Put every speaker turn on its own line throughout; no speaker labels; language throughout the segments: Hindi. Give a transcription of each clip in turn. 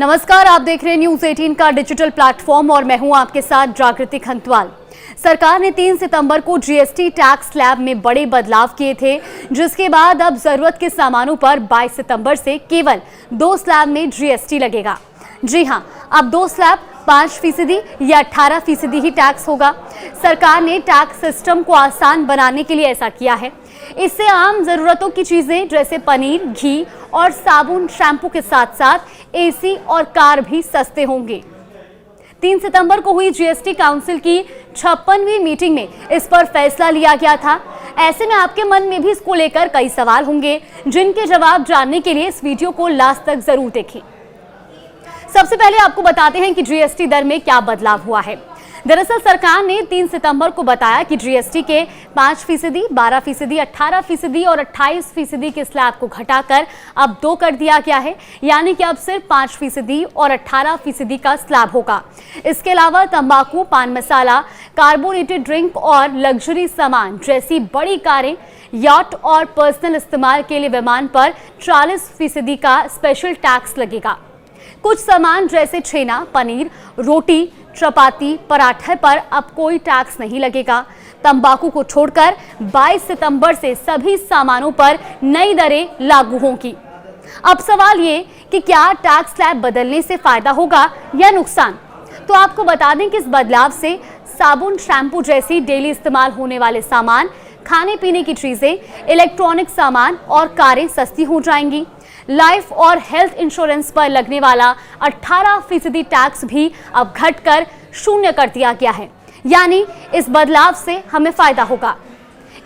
नमस्कार, आप देख रहे हैं न्यूज 18 का डिजिटल प्लेटफॉर्म और मैं हूं आपके साथ जागृति खंतवाल। सरकार ने 3 सितंबर को जीएसटी टैक्स स्लैब में बड़े बदलाव किए थे, जिसके बाद अब जरूरत के सामानों पर 22 सितंबर से केवल 2 स्लैब में जीएसटी लगेगा। जी हां, अब 2 स्लैब 5% या 18% ही टैक्स होगा। सरकार ने टैक्स सिस्टम को आसान बनाने के लिए ऐसा किया है। इससे आम जरूरतों की चीजें जैसे पनीर, घी और साबुन, शैम्पू के साथ साथ एसी और कार भी सस्ते होंगे। 3 सितंबर को हुई जीएसटी काउंसिल की 56वीं मीटिंग में इस पर फैसला लिया गया था। ऐसे में आपके मन में भी इसको लेकर कई सवाल होंगे, जिनके जवाब जानने के लिए इस वीडियो को लास्ट तक जरूर देखें। सबसे पहले आपको बताते हैं कि जीएसटी दर में क्या बदलाव हुआ है। दरअसल सरकार ने 3 सितंबर को बताया कि जीएसटी के 5%, 12%, 18% और 28% के स्लैब को घटाकर अब 2 कर दिया गया है, यानी कि अब सिर्फ 5% और 18% का स्लैब होगा। इसके अलावा तंबाकू, पान मसाला, कार्बोनेटेड ड्रिंक और लग्जरी सामान जैसी बड़ी कारें, याट और पर्सनल इस्तेमाल के लिए विमान पर 40% का स्पेशल टैक्स लगेगा। कुछ सामान जैसे छेना, पनीर, रोटी, चपाती, पराठे पर अब कोई टैक्स नहीं लगेगा। तंबाकू को छोड़कर 22 सितंबर से सभी सामानों पर नई दरें लागू होंगी। अब सवाल ये कि क्या टैक्स स्लैब बदलने से फायदा होगा या नुकसान? तो आपको बता दें कि इस बदलाव से साबुन, शैम्पू जैसी डेली इस्तेमाल होने वाले सामान, खाने पीने की चीजें, इलेक्ट्रॉनिक सामान और कारें सस्ती हो जाएंगी। लाइफ और हेल्थ इंश्योरेंस पर लगने वाला 18% टैक्स भी अब घटकर 0 कर दिया गया है, यानी इस बदलाव से हमें फायदा होगा।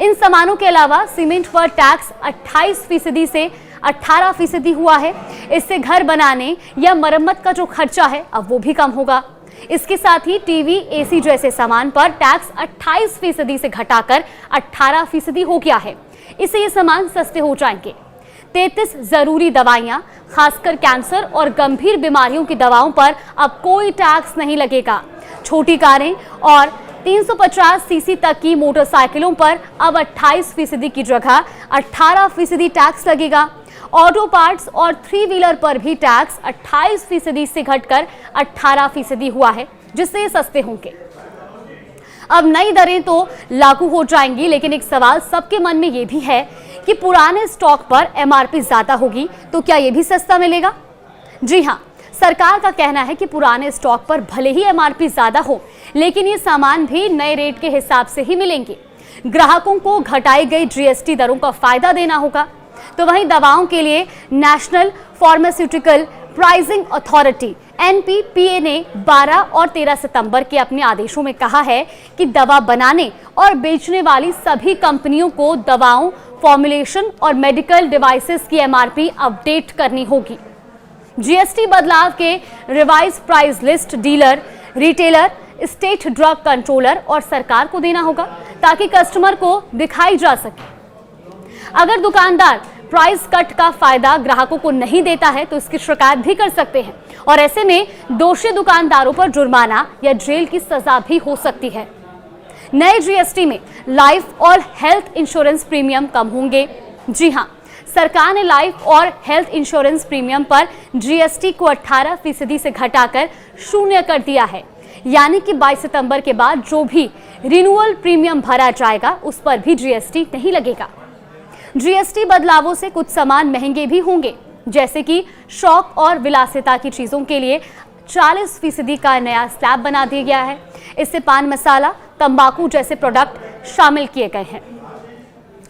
इन सामानों के अलावा सीमेंट पर टैक्स 28% से 18% हुआ है। इससे घर बनाने या मरम्मत का जो खर्चा है अब वो भी कम होगा। इसके साथ ही टीवी, एसी जैसे सामान पर टैक्स 28% से घटाकर 18% हो गया है। इससे ये सामान सस्ते हो जाएंगे। 33 जरूरी दवाइयां, खासकर कैंसर और गंभीर बीमारियों की दवाओं पर अब कोई टैक्स नहीं लगेगा। छोटी कारें और 350 सीसी तक की मोटरसाइकिलों पर अब 28% की जगह 18% टैक्स लगेगा। ऑटो पार्ट्स और 3 व्हीलर पर भी टैक्स 28% से घटकर 18% हुआ है, जिससे ये सस्ते होंगे। अब नई दरें तो लागू हो जाएंगी, लेकिन एक सवाल सबके मन में ये भी है कि पुराने स्टॉक पर एमआरपी ज्यादा होगी तो क्या ये भी सस्ता मिलेगा? जी हां, सरकार का कहना है कि पुराने स्टॉक पर भले ही एमआरपी ज्यादा हो, लेकिन ये सामान भी नए रेट के हिसाब से ही मिलेंगे। ग्राहकों को घटाई गई जीएसटी दरों का फायदा देना होगा। तो वहीं दवाओं के लिए national pharmaceutical pricing authority NPPA ने 12 और 13 सितंबर के अपने आदेशों में कहा है कि दवा बनाने और बेचने वाली सभी कंपनियों को दवाओं, फॉर्मुलेशन और मेडिकल डिवाइसेस की एमआरपी अपडेट करनी होगी। जीएसटी बदलाव के revise price list dealer, retailer, state drug controller और सरकार को देना होगा, ताकि कस्टमर को दिखाई जा सके। अगर दुकानदार प्राइस कट का फायदा ग्राहकों को नहीं देता है तो इसकी शिकायत भी कर सकते हैं, और ऐसे में दोषी दुकानदारों पर जुर्माना या जेल की सजा भी हो सकती है। नए जीएसटी में लाइफ और हेल्थ इंश्योरेंस प्रीमियम कम होंगे। जी हां, सरकार ने लाइफ और हेल्थ इंश्योरेंस प्रीमियम पर जीएसटी को 18% से घटाकर 0 कर दिया है, यानी कि 22 सितंबर के बाद जो भी रिन्यूअल प्रीमियम भरा जाएगा उस पर भी जीएसटी नहीं लगेगा। जीएसटी बदलावों से कुछ सामान महंगे भी होंगे, जैसे कि शौक और विलासिता की चीजों के लिए 40% का नया स्लैब बना दिया गया है। इससे पान मसाला, तंबाकू जैसे प्रोडक्ट शामिल किए गए हैं।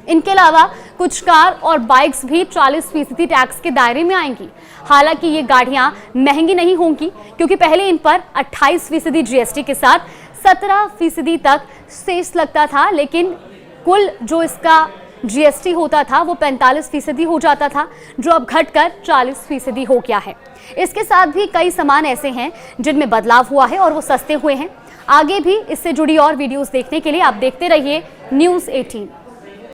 इनके अलावा कुछ कार और बाइक्स भी 40% टैक्स के दायरे में आएंगी। हालांकि ये गाड़ियां महंगी नहीं होंगी, क्योंकि पहले इन पर 28% जीएसटी के साथ 17% तक सेस लगता था, लेकिन कुल जो इसका जीएसटी होता था वो 45% हो जाता था, जो अब घटकर 40% हो गया है। इसके साथ भी कई सामान ऐसे हैं जिनमें बदलाव हुआ है और वो सस्ते हुए हैं। आगे भी इससे जुड़ी और वीडियोस देखने के लिए आप देखते रहिए न्यूज़ 18।